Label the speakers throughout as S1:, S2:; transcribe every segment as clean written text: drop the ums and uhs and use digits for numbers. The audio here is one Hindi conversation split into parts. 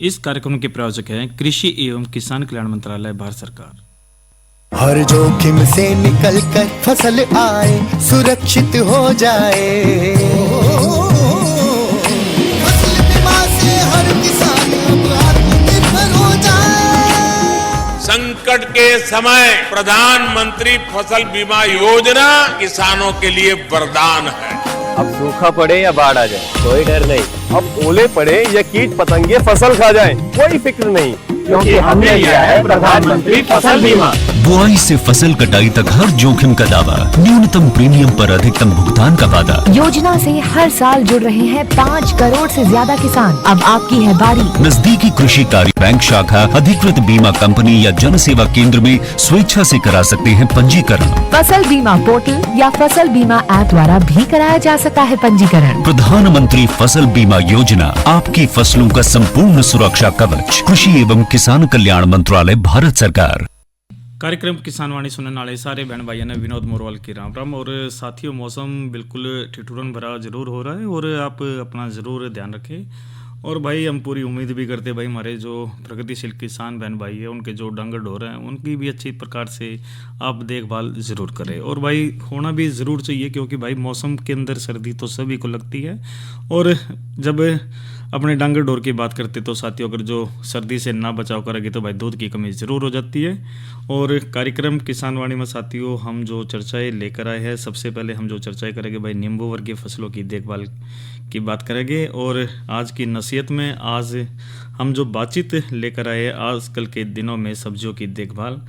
S1: इस कार्यक्रम के प्रायोजक हैं कृषि एवं किसान कल्याण मंत्रालय, भारत सरकार।
S2: हर जोखिम से निकल कर फसल आए, सुरक्षित हो जाए। फसल बीमा से हर किसान अब आत्मनिर्भर हो जाए।
S3: संकट के समय प्रधानमंत्री फसल बीमा योजना किसानों के लिए वरदान है।
S4: अब सूखा पड़े या बाढ़ आ जाए कोई डर नहीं, अब ओले पड़े या कीट पतंगे फसल खा जाए कोई फिक्र नहीं, क्योंकि हमने लिया है प्रधानमंत्री फसल बीमा।
S5: बुआई से फसल कटाई तक हर जोखिम का दावा, न्यूनतम प्रीमियम पर अधिकतम भुगतान का वादा।
S6: योजना से हर साल जुड़ रहे हैं 5 करोड़ से ज्यादा किसान। अब आपकी है बारी।
S5: नजदीकी कृषि कार्य बैंक शाखा, अधिकृत बीमा कंपनी या जन सेवा केंद्र में स्वेच्छा से करा सकते हैं पंजीकरण।
S6: फसल बीमा पोर्टल या फसल बीमा ऐप द्वारा भी कराया जा सकता है पंजीकरण।
S5: प्रधानमंत्री फसल बीमा योजना, आपकी फसलों का संपूर्ण सुरक्षा कवच। कृषि एवं किसान कल्याण मंत्रालय, भारत सरकार।
S1: कार्यक्रम किसान वाणी सुनने वाले सारे बहन भाइयों ने विनोद मोरवाल की राम राम। और साथियों, मौसम बिल्कुल ठिठुरन भरा जरूर हो रहा है और आप अपना ज़रूर ध्यान रखें। और भाई हम पूरी उम्मीद भी करते हैं भाई हमारे जो प्रगतिशील किसान बहन भाई है उनके जो डांगर ढोर हैं उनकी भी अच्छी प्रकार से आप देखभाल ज़रूर करें। और भाई होना भी ज़रूर चाहिए, क्योंकि भाई मौसम के अंदर सर्दी तो सभी को लगती है। और जब अपने डांगर ढोर की बात करते तो साथियों, अगर जो सर्दी से ना बचाव करेंगे तो भाई दूध की कमी ज़रूर हो जाती है। और कार्यक्रम किसान वाणी में साथियों हम जो चर्चाएं लेकर आए हैं, सबसे पहले हम जो चर्चाएं करेंगे भाई नींबू वर्गीय फसलों की देखभाल की बात करेंगे। और आज की नसीहत में आज हम जो बातचीत लेकर आए हैं आजकल के दिनों में सब्जियों की देखभाल,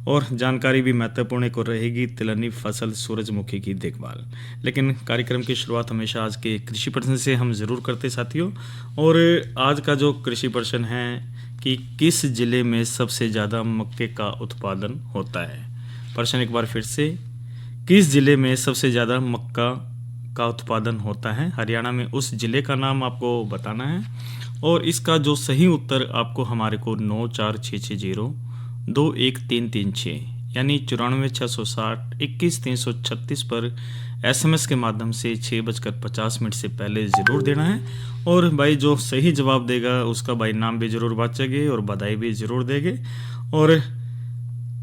S1: और जानकारी भी महत्वपूर्ण को रहेगी तिलहनी फसल सूरजमुखी की देखभाल। लेकिन कार्यक्रम की शुरुआत हमेशा आज के कृषि प्रश्न से हम ज़रूर करते साथियों। और आज का जो कृषि प्रश्न है कि किस जिले में सबसे ज़्यादा मक्के का उत्पादन होता है। प्रश्न एक बार फिर से, किस जिले में सबसे ज़्यादा मक्का का उत्पादन होता है। हरियाणा में उस जिले का नाम आपको बताना है और इसका जो सही उत्तर आपको हमारे को 9466021336 यानी 94,660,21,336 पर SMS के माध्यम से 6:50 से पहले ज़रूर देना है। और भाई जो सही जवाब देगा उसका भाई नाम भी ज़रूर बाँचेंगे और बधाई भी ज़रूर देंगे। और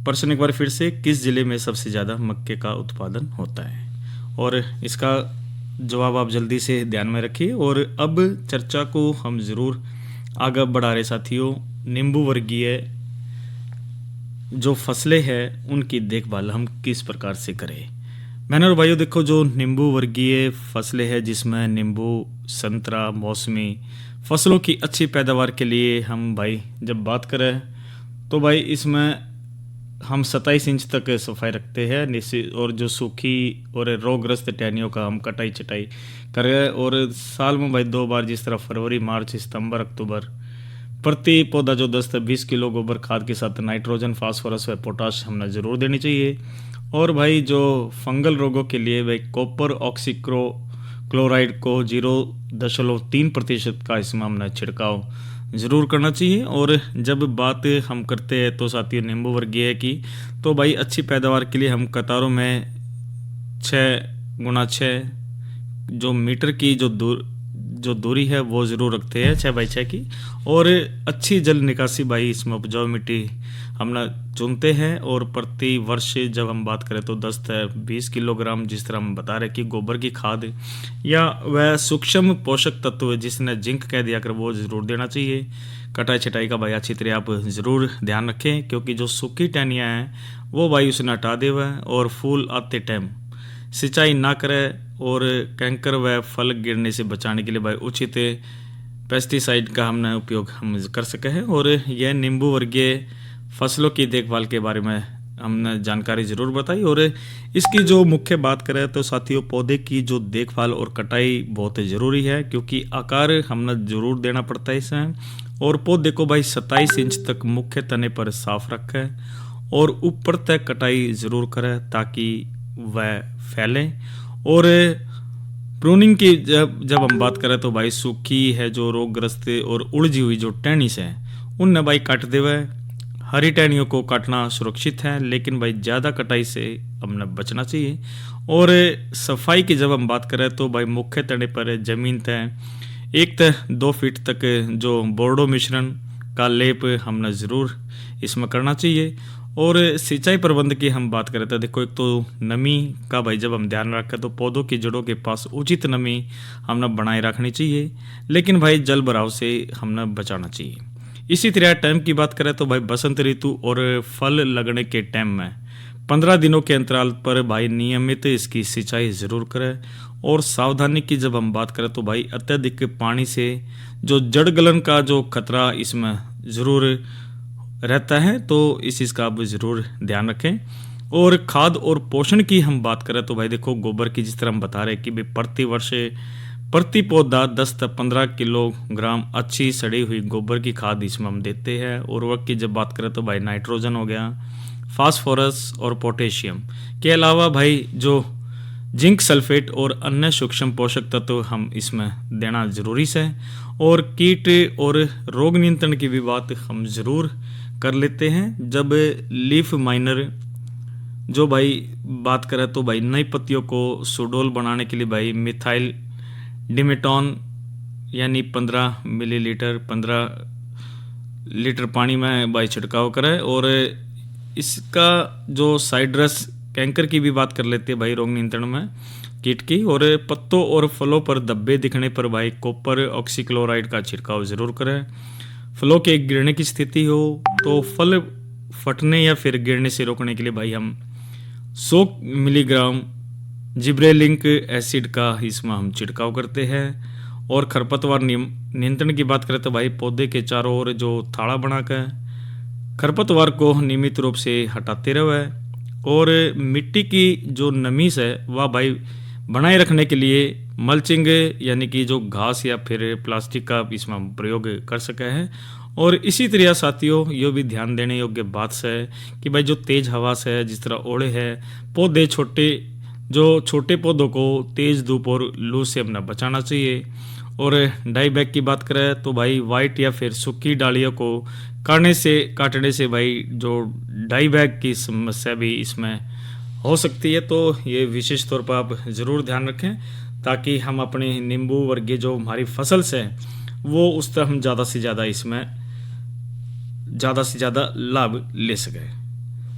S1: प्रश्न एक बार फिर से, किस ज़िले में सबसे ज़्यादा मक्के का उत्पादन होता है, और इसका जवाब आप जल्दी से ध्यान में रखिए। और अब चर्चा को हम ज़रूर आगे बढ़ा रहे साथियों। नींबू वर्गीय जो फसलें हैं उनकी देखभाल हम किस प्रकार से करें। बहनों और भाइयों, देखो जो नींबू वर्गीय फसलें हैं जिसमें नींबू, संतरा, मौसमी फसलों की अच्छी पैदावार के लिए हम भाई जब बात करें तो भाई इसमें हम 27 इंच तक सफाई रखते हैं निश्चित। और जो सूखी और रोगग्रस्त टहनियों का हम कटाई छटाई करें। और साल में भाई 2 बार, जिस तरह फरवरी, मार्च, सितंबर, अक्टूबर, प्रति पौधा जो 10 से 20 किलो गोबर खाद के साथ नाइट्रोजन, फास्फोरस व पोटाश हमने ज़रूर देनी चाहिए। और भाई जो फंगल रोगों के लिए भाई कॉपर ऑक्सीक्लोराइड को 0.3% का इसमें हमने छिड़काव ज़रूर करना चाहिए। और जब बात हम करते हैं तो साथियों नींबू वर्गीय की, तो भाई अच्छी पैदावार के लिए हम कतारों में 6x6 जो मीटर की जो दूरी है वो ज़रूर रखते हैं, 6x6 की। और अच्छी जल निकासी भाई इसमें उपजाऊ मिट्टी हमने चुनते हैं। और प्रति वर्ष जब हम बात करें तो 10 से 20 किलोग्राम, जिस तरह हम बता रहे कि गोबर की खाद या वह सूक्ष्म पोषक तत्व जिसने जिंक कह दिया कर वो ज़रूर देना चाहिए। कटाई छटाई का भाई अच्छी तरह आप ज़रूर ध्यान रखें, क्योंकि जो सूखी टहनियाँ हैं वो भाई उसे हटा दे हुआ। और फूल आते टाइम सिंचाई ना करें। और कैंकर व फल गिरने से बचाने के लिए भाई उचित पेस्टिसाइड का हमने उपयोग हम कर सके हैं। और यह नींबू वर्गीय फसलों की देखभाल के बारे में हमने जानकारी ज़रूर बताई। और इसकी जो मुख्य बात करें तो साथियों पौधे की जो देखभाल और कटाई बहुत ज़रूरी है, क्योंकि आकार हमने ज़रूर देना पड़ता है इसमें। और पौधे को भाई 27 इंच तक मुख्य तने पर साफ रखें और ऊपर तक कटाई ज़रूर करें ताकि वह फैले। और प्रूनिंग की जब हम बात करें तो भाई सूखी है जो रोगग्रस्त और उलझी हुई जो टहनीस है उनने भाई काट दे हुआ। हरी टहनियों को काटना सुरक्षित है, लेकिन भाई ज़्यादा कटाई से हमने बचना चाहिए। और सफाई की जब हम बात करें तो भाई मुख्य तने पर जमीन तय 1 से 2 फीट तक जो बोर्डो मिश्रण का लेप हमने ज़रूर इसमें करना चाहिए। और सिंचाई प्रबंध की हम बात करें तो देखो, एक तो नमी का भाई जब हम ध्यान रखें तो पौधों की जड़ों के पास उचित नमी हमने बनाए रखनी चाहिए, लेकिन भाई जल भराव से हमने बचाना चाहिए। इसी तरह टाइम की बात करें तो भाई बसंत ऋतु और फल लगने के टाइम में 15 दिनों के अंतराल पर भाई नियमित इसकी सिंचाई ज़रूर करें। और सावधानी की जब हम बात करें तो भाई अत्यधिक पानी से जो जड़ गलन का जो खतरा इसमें ज़रूर रहता है, तो इस चीज़ का आप ज़रूर ध्यान रखें। और खाद और पोषण की हम बात करें तो भाई देखो, गोबर की जिस तरह हम बता रहे हैं कि भाई प्रति वर्ष प्रति पौधा 10 से 15 किलोग्राम अच्छी सड़ी हुई गोबर की खाद इसमें हम देते हैं। उर्वरक की जब बात करें तो भाई नाइट्रोजन हो गया, फास्फोरस और पोटेशियम के अलावा भाई जो जिंक सल्फेट और अन्य सूक्ष्म पोषक तत्व हम इसमें देना जरूरी है। और कीट और रोग नियंत्रण की भी बात हम ज़रूर कर लेते हैं। जब लीफ माइनर जो भाई बात करें तो भाई नई पत्तियों को सुडोल बनाने के लिए भाई मिथाइल डिमेटॉन यानी 15 मिलीलीटर 15 लीटर पानी में भाई छिड़काव करें। और इसका जो साइड्रस कैंकर की भी बात कर लेते हैं भाई रोग नियंत्रण में कीट की। और पत्तों और फलों पर धब्बे दिखने पर भाई कॉपर ऑक्सीक्लोराइड का छिड़काव ज़रूर करें। फलों के गिरने की स्थिति हो तो फल फटने या फिर गिरने से रोकने के लिए भाई हम 100 मिलीग्राम जिब्रेलिंक एसिड का इसमें हम छिड़काव करते हैं। और खरपतवार नियंत्रण की बात करें तो भाई पौधे के चारों ओर जो थाड़ा बनाकर खरपतवार को नियमित रूप से हटाते रहे। और मिट्टी की जो नमी है वह भाई बनाए रखने के लिए मल्चिंग यानी कि जो घास या फिर प्लास्टिक का इसमें हम प्रयोग कर सके हैं। और इसी तरह साथियों, ये भी ध्यान देने योग्य बात है कि भाई जो तेज़ हवा से जिस तरह ओले है पौधे छोटे पौधों को तेज़ धूप और लू से हमने बचाना चाहिए। और डाई बैग की बात करें तो भाई वाइट या फिर सूखी डालियों को काटने से भाई जो डाई बैग की समस्या भी इसमें हो सकती है। तो ये विशेष तौर पर आप ज़रूर ध्यान रखें ताकि हम अपने नींबू वर्गीय जो हमारी फसल से वो उस तरह हम ज़्यादा से ज़्यादा लाभ ले सकें।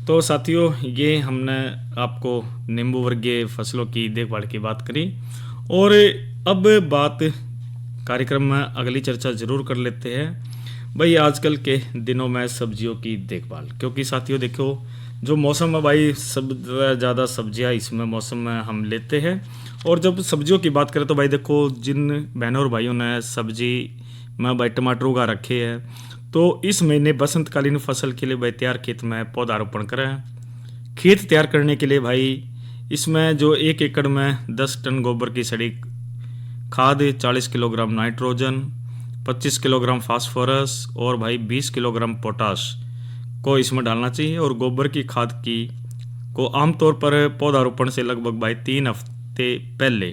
S1: तो साथियों, ये हमने आपको नींबू वर्गीय फसलों की देखभाल की बात करी। और अब बात कार्यक्रम में अगली चर्चा ज़रूर कर लेते हैं भाई आजकल के दिनों में सब्जियों की देखभाल। क्योंकि साथियों देखो, जो मौसम में भाई सब ज़्यादा सब्जियां इसमें मौसम में हम लेते हैं। और जब सब्जियों की बात करें तो भाई देखो, जिन बहनों और भाइयों ने सब्जी में भाई टमाटर उगा रखे हैं तो इस महीने बसंतकालीन फसल के लिए भाई तैयार खेत में पौधारोपण करें। खेत तैयार करने के लिए भाई इसमें जो 1 एकड़ में 10 टन गोबर की सड़ी खाद, 40 किलोग्राम नाइट्रोजन, 25 किलोग्राम फास्फोरस और भाई 20 किलोग्राम पोटाश को इसमें डालना चाहिए। और गोबर की खाद को आमतौर पर पौधारोपण से लगभग भाई 3 हफ्ते पहले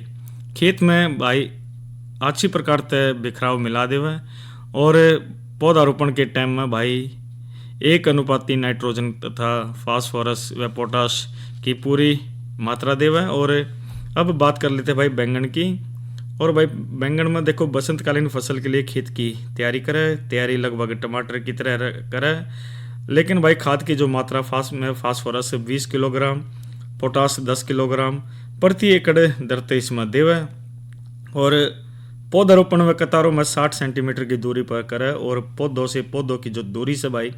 S1: खेत में भाई अच्छी प्रकार से बिखराव मिला देवे। और पौधारोपण के टाइम में भाई 1:3 नाइट्रोजन तथा फास्फोरस व पोटाश की पूरी मात्रा देवे। और अब बात कर लेते हैं भाई बैंगन की। और भाई बैंगन में देखो, बसंतकालीन फसल के लिए खेत की तैयारी लगभग टमाटर की तरह करें। लेकिन भाई खाद की जो मात्रा फास्फोरस 20 किलोग्राम, पोटाश 10 किलोग्राम प्रति एकड़ दर इसमें देवे। और पौधारोपण में कतारों में 60 सेंटीमीटर की दूरी पर करें। और पौधों से पौधों की जो दूरी से भाई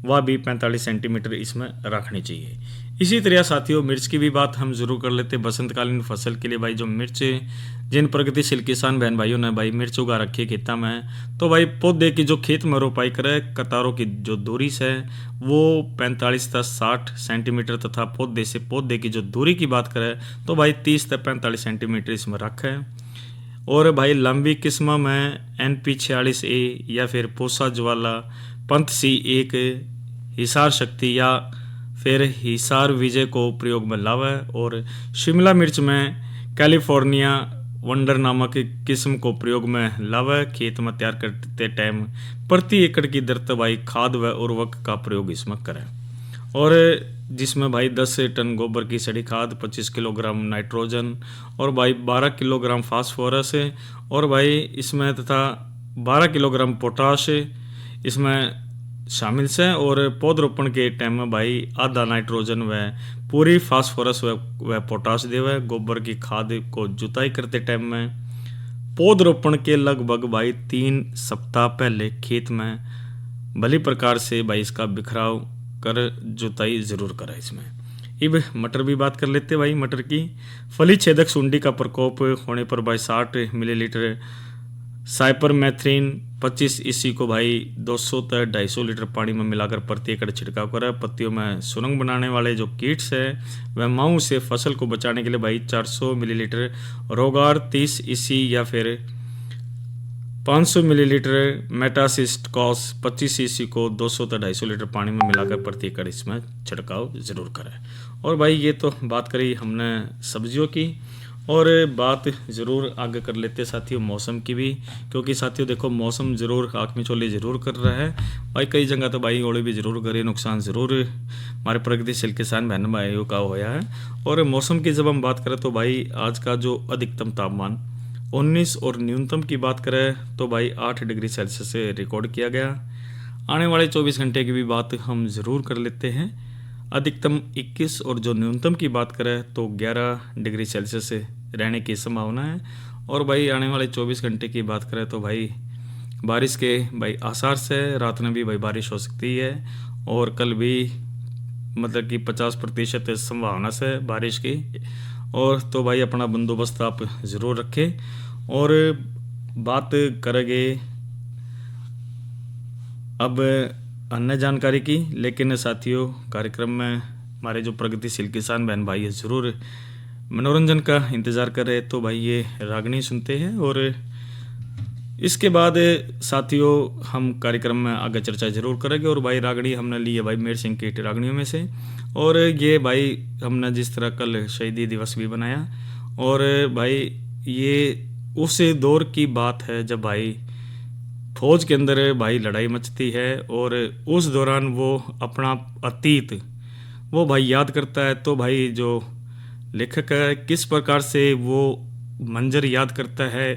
S1: वह भी 45 सेंटीमीटर इसमें रखनी चाहिए। इसी तरह साथियों, मिर्च की भी बात हम जरूर कर लेते हैं। बसंतकालीन फसल के लिए भाई जो मिर्च जिन प्रगतिशील किसान बहन भाइयों ने भाई मिर्च उगा रखी है खेता में, तो भाई पौधे की जो खेत में रोपाई करे कतारों की जो दूरी है वो 45 से 60 सेंटीमीटर तथा पौधे से पौधे की जो दूरी की बात करें तो भाई 30 से 45 सेंटीमीटर इसमें रखें। और भाई लंबी किस्मों में NP46A या फिर पूसा ज्वाला, पंथ C1, हिसार शक्ति या फिर हिसार विजय को प्रयोग में लावे। और शिमला मिर्च में कैलिफोर्निया वंडर नामक किस्म को प्रयोग में लावे। खेत में तैयार करते टाइम प्रति एकड़ की दर भाई खाद व उर्वरक का प्रयोग इसमें करें। और जिसमें भाई 10 टन गोबर की सड़ी खाद, 25 किलोग्राम नाइट्रोजन और भाई 12 किलोग्राम फास्फोरस और भाई इसमें तथा 12 किलोग्राम पोटाश इसमें शामिल से। और पौधरोपण के टाइम में भाई आधा नाइट्रोजन व पूरी फास्फोरस व पोटाश देवे। गोबर की खाद को जुताई करते टाइम में पौधरोपण के लगभग भाई 3 सप्ताह पहले खेत में भली प्रकार से भाई इसका बिखराव कर जुताई जरूर करें। इसमें अब मटर भी बात कर लेते भाई। मटर की फली छेदक सुंडी का प्रकोप होने पर भाई 60 मिलीलीटर साइपरमेथ्रिन 25 ईसी को भाई 200 से 250 लीटर पानी में मिलाकर प्रति एकड़ छिड़काव करें। पत्तियों में सुरंग बनाने वाले जो कीट्स है वह माऊ से फसल को बचाने के लिए भाई 400 मिलीलीटर रोगार 30 ईसी या फिर 500 मिलीलीटर मेटासिस्टकॉस 25 ईसी को 200 से 250 लीटर पानी में मिलाकर प्रति एकड़ इसमें छिड़काव जरूर करें। और भाई ये तो बात करी हमने सब्जियों की, और बात ज़रूर आगे कर लेते साथियों मौसम की भी, क्योंकि साथियों देखो मौसम ज़रूर आँख मिचौली ज़रूर कर रहा है भाई। कई जगह तो भाई ओले भी ज़रूर करे, नुकसान ज़रूर हमारे प्रगतिशील किसान बहन भाइयों का होया है। और मौसम की जब हम बात करें तो भाई आज का जो अधिकतम तापमान 19 और न्यूनतम की बात करें तो भाई 8 डिग्री सेल्सियस से रिकॉर्ड किया गया। आने वाले 24 घंटे की भी बात हम ज़रूर कर लेते हैं। अधिकतम 21 और जो न्यूनतम की बात करें तो 11 डिग्री सेल्सियस से रहने की संभावना है। और भाई आने वाले 24 घंटे की बात करें तो भाई बारिश के भाई आसार से रात में भी भाई बारिश हो सकती है, और कल भी मतलब कि 50% संभावना से बारिश की। और तो भाई अपना बंदोबस्त आप ज़रूर रखें। और बात करेंगे अब अन्य जानकारी की, लेकिन साथियों कार्यक्रम में हमारे जो प्रगतिशील किसान बहन भाई ज़रूर मनोरंजन का इंतज़ार कर रहे, तो भाई ये रागनी सुनते हैं। और इसके बाद साथियों हम कार्यक्रम में आगे चर्चा जरूर करेंगे। और भाई रागनी हमने ली है भाई मेर सिंह की रागनियों में से, और ये भाई हमने जिस तरह कल शहीदी दिवस भी बनाया, और भाई ये उस दौर की बात है जब भाई फौज के अंदर भाई लड़ाई मचती है, और उस दौरान वो अपना अतीत वो भाई याद करता है। तो भाई जो लेखक है किस प्रकार से वो मंजर याद करता है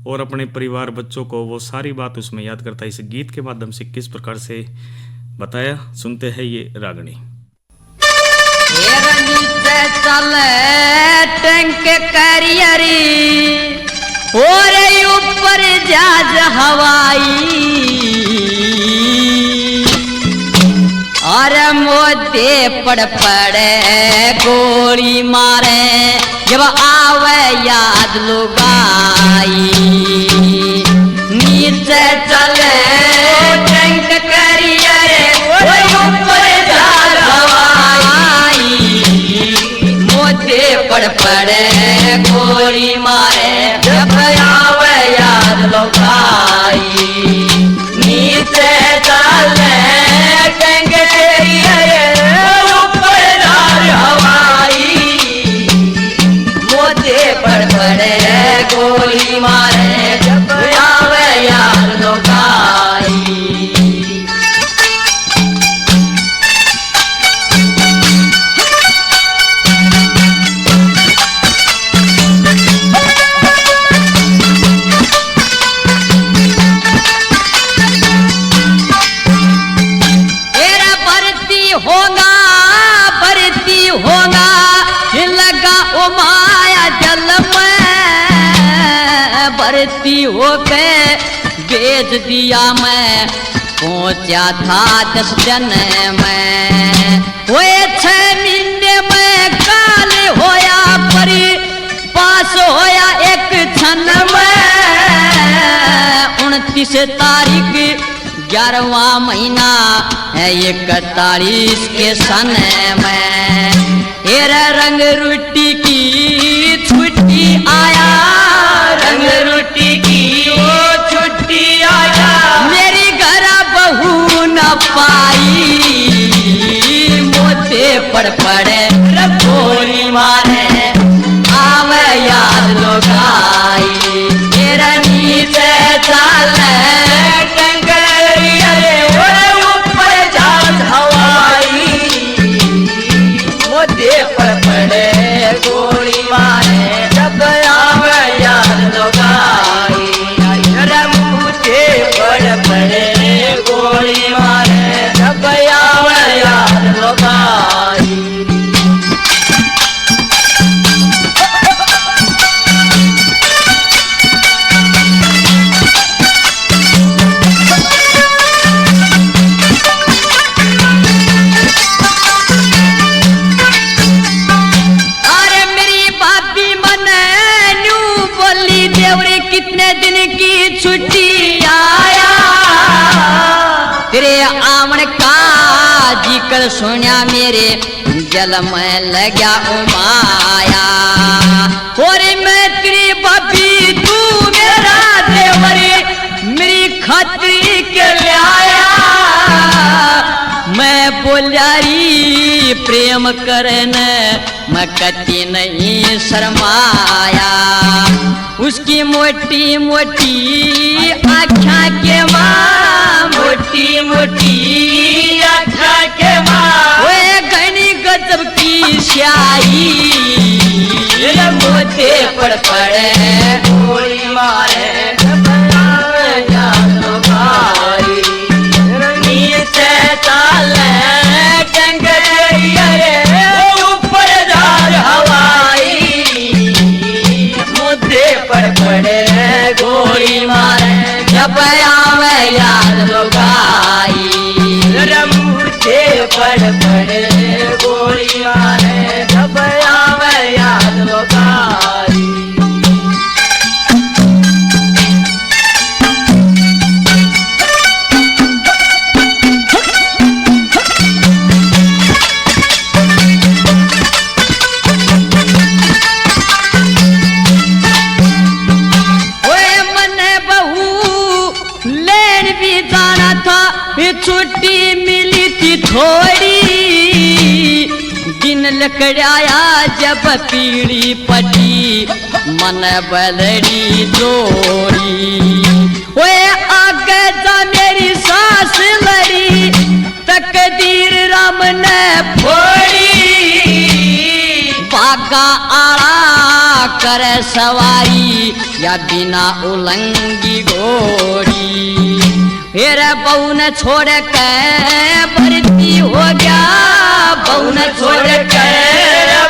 S1: और अपने परिवार बच्चों को वो सारी बात उसमें याद करता है, इस गीत के माध्यम से किस प्रकार से बताया, सुनते हैं ये रागनी।
S7: टैंक करियरी और ऊपर जहाज हवाई, अरे मोदे पड़ पड़े गोली मारे जब आवे याद लुगाई, नीचे चले टैंक करियरे और ऊपर जहाज हवाई, मोदे पड़ पड़े गोली मारे जब आवे याद लुगाई, नीचे चले टैंक करियरे ऊपर जहाज हवाई, मोदे पड़ पड़े गोली मारे जब आवे याद लुगाई। भर्ती होके बेच दिया मैं, पहुंचा था 10 दिन में, वो 6 महीने में काल होया परी पास होया एक क्षण में, 29 तारीख 11वां महीना है 41 के सन में, तेरा रंग रोटी की छुट्टी आया, रंग रोटी की वो छुट्टी आया, मेरी घर बहू न पाई, मोते पड़ पड़े गोली मारे आवे याद लुगाई, तेरा नीचे चले टंगरियरे ऊपर जहाज हवाई, आमण का जिक्र सुनिया मेरे जल में लग्या उमाया और मैं तेरी बबी तू मेरा देवरी मेरी खतरी के लाया मैं बोलियारी प्रेम करने मैं कति नहीं शर्माया उसकी मोटी मोटी आँखा के माँ मोटी मोटी आँखा के माँ वे घनी गजब की स्याही मोते पड़ पड़े गोली मारे नीचे ताले ऊपर जा हवाई मुद्दे पर पड़े गोली मारे जब आवे याद लोगाई मुद्दे पर पड़े गोली मारे जब आवे याद लोगाई छुट्टी मिली थी थोड़ी दिन लकड़ाया जब पीड़ी पटी मन बदड़ी जोड़ी वे आगे जा मेरी सांस लड़ी तकदीर राम ने फोड़ी बागा आड़ा करे सवारी या बिना उलंगी घोड़ी फिर बहू ने छोड़ के भर्ती हो गया बहू ने छोड़ के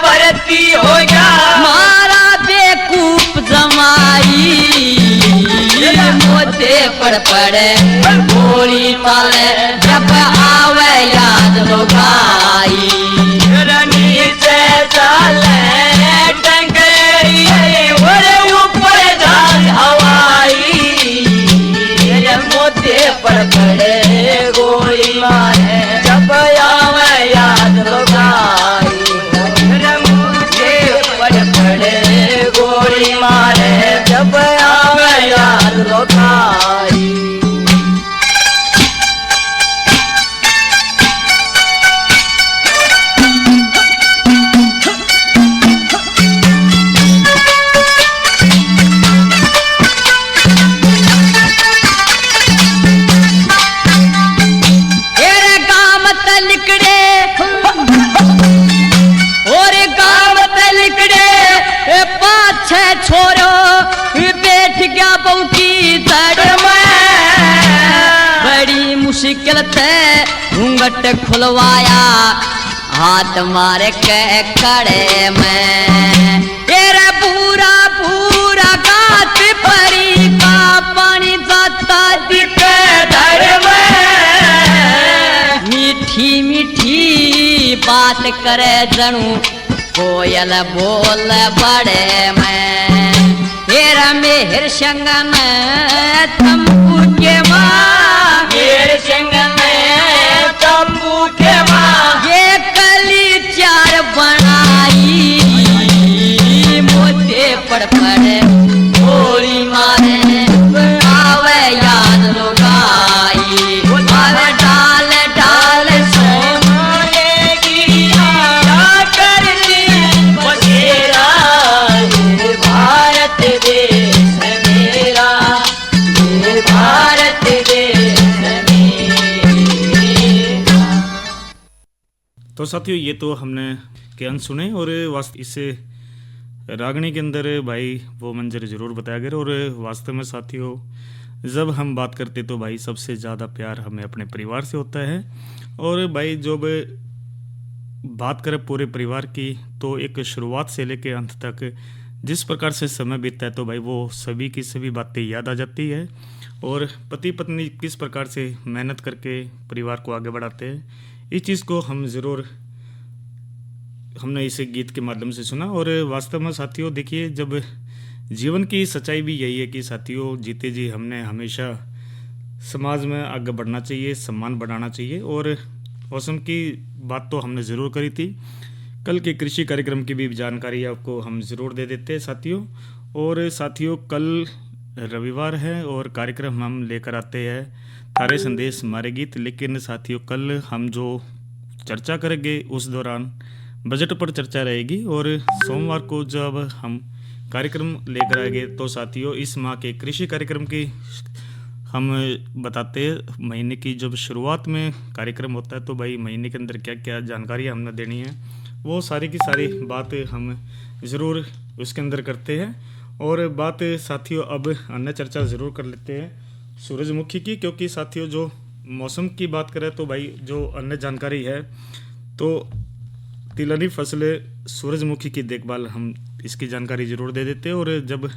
S7: भर्ती हो गया मारा बेकूफ जमाई मोते पर पड़े गोली मारे जब आवे याद लोगाई नीचे चाले टंगई ऊपर जा हवाई मोते पर पड़े गोली मारे जब आवे याद लोगाई मोते पर पड़े गोली मारे जब आवे याद लोगाई छोरो बैठ गया बहू की जड़ में बड़ी मुश्किल से घूंघट खुलवाया हाथ मारे के खड़े में तेरा पूरा पूरा गात परी का पानी जाता दिखे धड़ में मीठी मीठी बात करे जनू कोयल बोल बड़े मैं तेरा मेहर संगन तंबू के माँ मेहर संगन तंबू के माँ ये कली चार बनाई मोते पड़ पड़े गोली मारे आवे याद लोगाई आवे डाल डाल सोने की कर बसेरा भारत देश मेरा भारत देश मेरा।
S1: तो साथियों ये तो हमने के अंश सुने और वास्तव इससे रागनी के अंदर भाई वो मंजर ज़रूर बताया गया। और वास्तव में साथियों जब हम बात करते तो भाई सबसे ज़्यादा प्यार हमें अपने परिवार से होता है। और भाई जब बात करें पूरे परिवार की तो एक शुरुआत से लेकर अंत तक जिस प्रकार से समय बीतता है तो भाई वो सभी की सभी बातें याद आ जाती है। और पति पत्नी किस प्रकार से मेहनत करके परिवार को आगे बढ़ाते हैं इस चीज़ को हम ज़रूर हमने इसे गीत के माध्यम से सुना। और वास्तव में साथियों देखिए जब जीवन की सच्चाई भी यही है कि साथियों जीते जी हमने हमेशा समाज में आगे बढ़ना चाहिए, सम्मान बढ़ाना चाहिए। और मौसम की बात तो हमने ज़रूर करी थी, कल के कृषि कार्यक्रम की भी जानकारी आपको हम ज़रूर दे देते हैं साथियों। और साथियों कल रविवार है और कार्यक्रम हम लेकर आते हैं थारे संदेश मारे गीत। लेकिन साथियों कल हम जो चर्चा करेंगे उस दौरान बजट पर चर्चा रहेगी। और सोमवार को जब हम कार्यक्रम लेकर आएंगे तो साथियों इस माह के कृषि कार्यक्रम की हम बताते हैं। महीने की जब शुरुआत में कार्यक्रम होता है तो भाई महीने के अंदर क्या क्या जानकारी हमने देनी है वो सारी की सारी बात हम ज़रूर उसके अंदर करते हैं। और बात साथियों अब अन्य चर्चा ज़रूर कर लेते हैं सूरजमुखी की, क्योंकि साथियों जो मौसम की बात करें तो भाई जो अन्य जानकारी है तो तिलहनी फसलें सूरजमुखी की देखभाल हम इसकी जानकारी ज़रूर दे देते हैं। और जब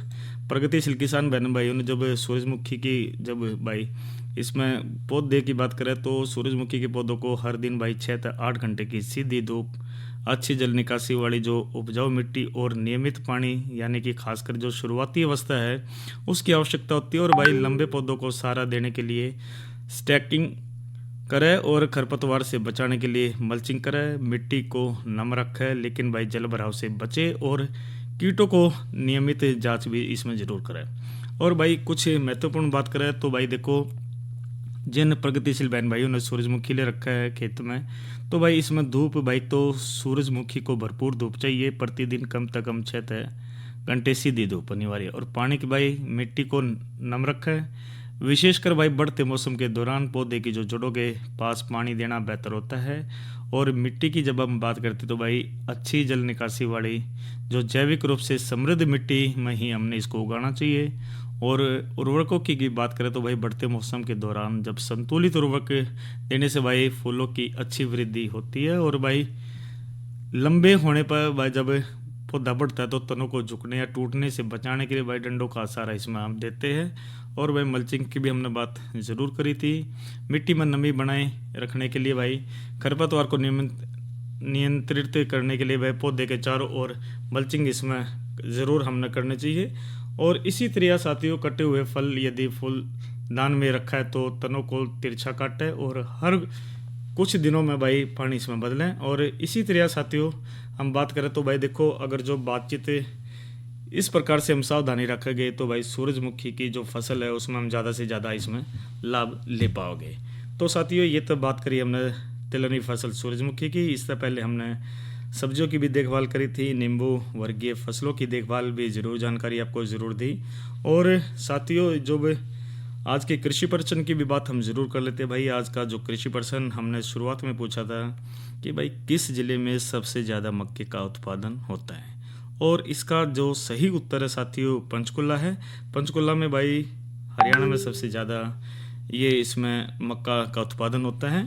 S1: प्रगतिशील किसान बहन भाइयों ने जब सूरजमुखी की जब भाई इसमें पौधे की बात करें तो सूरजमुखी के पौधों को हर दिन भाई 6 से 8 घंटे की सीधी धूप, अच्छी जल निकासी वाली जो उपजाऊ मिट्टी और नियमित पानी यानी कि खासकर जो शुरुआती अवस्था है उसकी आवश्यकता होती है। और भाई लंबे पौधों को सहारा देने के लिए स्टैकिंग करें और खरपतवार से बचाने के लिए मल्चिंग करें, मिट्टी को नम रखें लेकिन भाई जल भराव से बचे और कीटों को नियमित जांच भी इसमें ज़रूर करें। और भाई कुछ महत्वपूर्ण बात करें तो भाई देखो जिन प्रगतिशील बहन भाइयों ने सूरजमुखी ले रखा है खेत में तो भाई इसमें धूप भाई तो सूरजमुखी को भरपूर धूप चाहिए, प्रतिदिन कम से कम 6 घंटे सीधी धूप अनिवार्य। और पानी की भाई मिट्टी को नम रखें, विशेषकर भाई बढ़ते मौसम के दौरान पौधे की जो जड़ों के पास पानी देना बेहतर होता है। और मिट्टी की जब हम बात करते तो भाई अच्छी जल निकासी वाली जो जैविक रूप से समृद्ध मिट्टी में ही हमने इसको उगाना चाहिए। और उर्वरकों की बात करें तो भाई बढ़ते मौसम के दौरान जब संतुलित उर्वरक देने से भाई फूलों की अच्छी वृद्धि होती है। और भाई लंबे होने पर भाई जब पौधा बढ़ता है तो तनों को झुकने या टूटने से बचाने के लिए भाई डंडों का सहारा इसमें हम देते हैं। और भाई मल्चिंग की भी हमने बात ज़रूर करी थी, मिट्टी में नमी बनाए रखने के लिए भाई खरपतवार को नियंत्रित करने के लिए भाई पौधे के चारों ओर मल्चिंग इसमें ज़रूर हमने करनी चाहिए। और इसी तरह साथियों कटे हुए फल यदि फूल दान में रखा है तो तनों को तिरछा काटें और हर कुछ दिनों में भाई पानी इसमें बदलें। और इसी तरह साथियों हम बात करें तो भाई देखो अगर जो बातचीत इस प्रकार से हम सावधानी रखेंगे तो भाई सूरजमुखी की जो फसल है उसमें हम ज़्यादा से ज़्यादा इसमें लाभ ले पाओगे। तो साथियों ये तो बात करी हमने तिलहनी फसल सूरजमुखी की। इससे पहले हमने सब्जियों की भी देखभाल करी थी, नींबू वर्गीय फसलों की देखभाल भी ज़रूर जानकारी आपको ज़रूर दी। और साथियों जो आज के कृषि प्रश्न की भी बात हम ज़रूर कर लेते हैं। भाई आज का जो कृषि प्रश्न हमने शुरुआत में पूछा था कि भाई किस ज़िले में सबसे ज़्यादा मक्के का उत्पादन होता है, और इसका जो सही उत्तर है साथियों पंचकुला है। पंचकुला में भाई हरियाणा में सबसे ज़्यादा ये इसमें मक्का का उत्पादन होता है।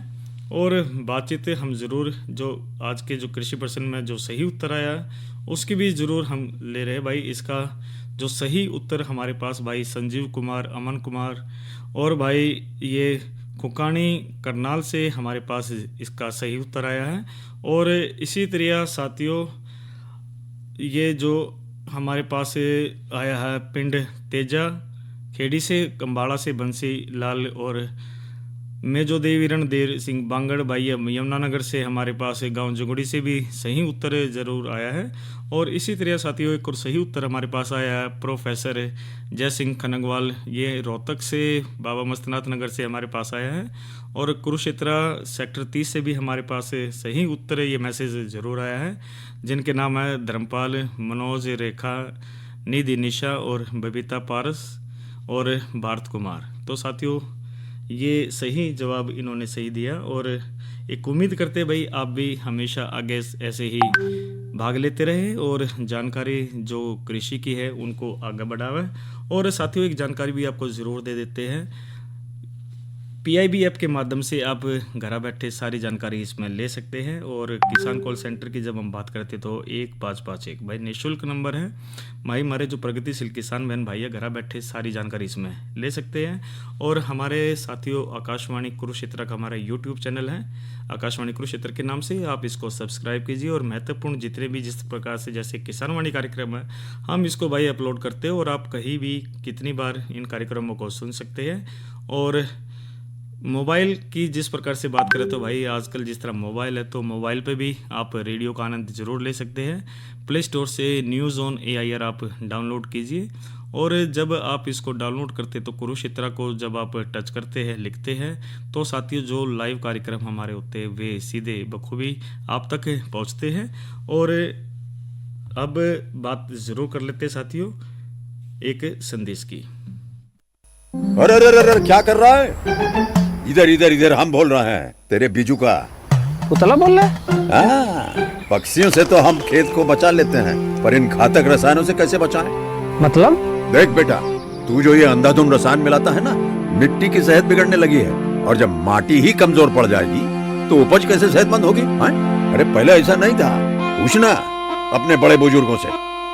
S1: और बातचीत हम ज़रूर जो आज के जो कृषि प्रश्न में जो सही उत्तर आया उसकी भी ज़रूर हम ले रहे हैं। भाई इसका जो सही उत्तर हमारे पास भाई संजीव कुमार, अमन कुमार और भाई ये कुकानी करनाल से हमारे पास इसका सही उत्तर आया है। और इसी तरह साथियों ये जो हमारे पास आया है पिंड तेजा खेड़ी से, कंबाड़ा से बंसी लाल और मेजो देवी रणधीर सिंह बांगड़ भाई यमुनानगर से हमारे पास गांव जुगड़ी से भी सही उत्तर ज़रूर आया है। और इसी तरह साथियों एक और सही उत्तर हमारे पास आया है प्रोफेसर जय सिंह खनगवाल, ये रोहतक से बाबा मस्तनाथ नगर से हमारे पास आया है। और कुरुक्षेत्र सेक्टर 30 से भी हमारे पास सही उत्तर ये मैसेज ज़रूर आया है, जिनके नाम है धर्मपाल, मनोज, रेखा, निधि, निशा और बबीता पारस और भारत कुमार। तो साथियों ये सही जवाब इन्होंने सही दिया। और एक उम्मीद करते भाई आप भी हमेशा आगे ऐसे ही भाग लेते रहे और जानकारी जो कृषि की है उनको आगे बढ़ावे। और साथियों एक जानकारी भी आपको ज़रूर दे देते हैं, PIB ऐप के माध्यम से आप घर बैठे सारी जानकारी इसमें ले सकते हैं। और किसान कॉल सेंटर की जब हम बात करते तो 1551 भाई निःशुल्क नंबर है। भाई हमारे जो प्रगतिशील किसान बहन भाई है घर बैठे सारी जानकारी इसमें ले सकते हैं। और हमारे साथियों आकाशवाणी कुरुक्षेत्र का हमारा YouTube चैनल है, आकाशवाणी कुरुक्षेत्र के नाम से आप इसको सब्सक्राइब कीजिए। और महत्वपूर्ण जितने भी जिस प्रकार से जैसे किसानवाणी कार्यक्रम है हम इसको भाई अपलोड करते हैं और आप कहीं भी कितनी बार इन कार्यक्रमों को सुन सकते हैं। और मोबाइल की जिस प्रकार से बात करें तो भाई आजकल जिस तरह मोबाइल है तो मोबाइल पे भी आप रेडियो का आनंद ज़रूर ले सकते हैं। प्ले स्टोर से न्यूज़ ऑन AIR आप डाउनलोड कीजिए और जब आप इसको डाउनलोड करते तो कुरुक्षेत्र को जब आप टच करते हैं, लिखते हैं, तो साथियों जो लाइव कार्यक्रम हमारे होते हैं वे सीधे बखूबी आप तक पहुंचते हैं। और अब बात ज़रूर कर लेते हैं साथियों एक संदेश की।
S8: अरे अरे अरे क्या कर रहा है? इधर इधर इधर हम बोल रहे हैं तेरे बीजू का।
S4: उतला बोल रहा है?
S8: हाँ, पक्षियों से तो हम खेत को बचा लेते हैं, पर इन घातक रसायनों से कैसे बचाएं?
S4: मतलब?
S8: देख बेटा, तू जो ये अंधाधुंध रसायन मिलाता है ना, मिट्टी की सेहत बिगड़ने लगी है। और जब माटी ही कमजोर पड़ जाएगी तो उपज कैसे सेहतमंद होगी? अरे पहले ऐसा नहीं था। पूछना अपने बड़े बुजुर्गों से,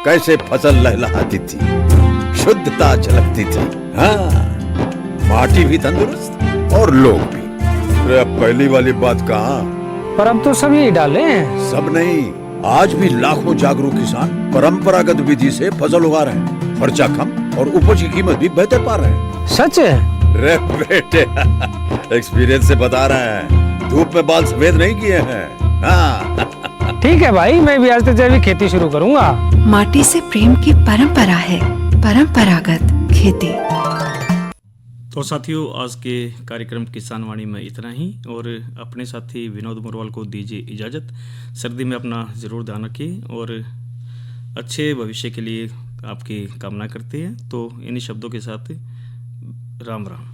S8: कैसे फसल लहलहाती थी, शुद्धता झलकती थी। हाँ, माटी भी तंदुरुस्त और लोग भी। अरे अब पहली वाली बात कहाँ?
S4: पर अब तो सब यही डाले हैं।
S8: सब नहीं, आज भी लाखों जागरूक किसान परंपरागत विधि से फसल उगा रहे हैं। खर्चा कम और उपज की कीमत भी बेहतर पा रहे हैं।
S4: सच है?
S8: रे बेटे, एक्सपीरियंस से बता रहे हैं, धूप में बाल सफेद नहीं किए हैं। हाँ।
S4: ठीक है भाई, मैं भी आज से जैविक खेती शुरू करूंगा।
S9: माटी से प्रेम की परंपरा है, परंपरागत खेती।
S1: तो साथियों आज के कार्यक्रम किसान वाणी में इतना ही और अपने साथी विनोद मोरवाल को दीजिए इजाज़त। सर्दी में अपना ज़रूर ध्यान रखिए और अच्छे भविष्य के लिए आपकी कामना करते हैं। तो इन्हीं शब्दों के साथ राम राम।